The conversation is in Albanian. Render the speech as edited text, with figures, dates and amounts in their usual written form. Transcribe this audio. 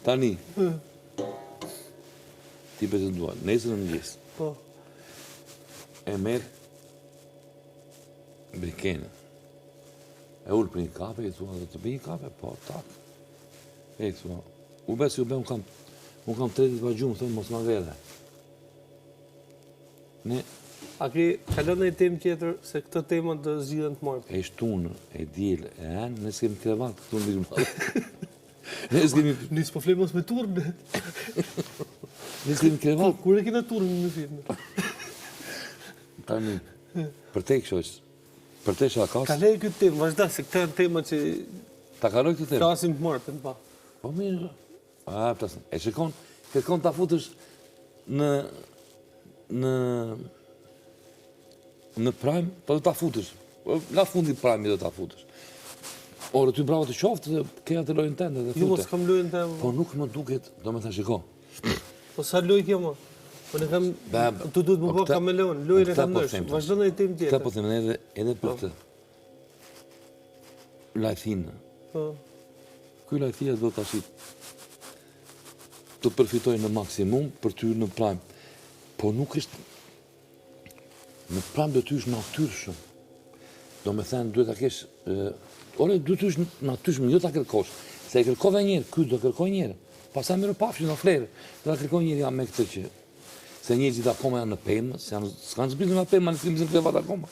Tani, ti pretendua, nesër në mëngjes, Po. e merë brikene, e ullë për një kafe, e thua, dhe të bëj një kafe, po, tak. E thua, u besi, unë kam 30 pa gjumë, thëmë, mos ma vede. Ne, A ke kalon në temë tjetër se këtë temë të zgjidhen të martë? e shtunë, e djelë, e enë, ne s'kemi krevat, këtu në Bishmalë. Ne s'kemi... Nisë po flemos me turnë. Ne s'kemi krevat. Kur e kena turnë në firme? Tani, për te këshoq, për te shakas, Kalej këtë temë, vazhda, se këtë janë tema që ta kaloj këtë temë. flasim të martën, pa. Po mirë, e shikon, kërkon ta futësh në prime, po do ta futësh. La fundi prime do ta futësh. Ore, ty bravo të qoftë dhe keja të lojën tende dhe Jo, mos fute. kam lojën të Po nuk më duket, do me thë shiko. Po sa lojë kjo, ma? Po ne kam, tu duhet më po kameleon, lojën e kam nërsh. Vazhdo në temë Këta po tjetër. themë edhe për këtë. Lajthinë. Po. Ky lajthia do të ashit të përfitoj në maksimum për ty në prime. Po nuk është... Në prime do ty është natyrshëm. Do me thënë, duhet ta kesh... Ore, duhet ty është natyrshëm, jo ta kërkosh. Se e kërkove njerë, ky do kërkoj njerë. Pastaj mirë pafshin, në flerë. Do ta kërkoj njerë jam me këtë që... Se njerëzit akoma janë në pemë, s'kanë zbritur nga pema, në s'kemi zbritur akoma.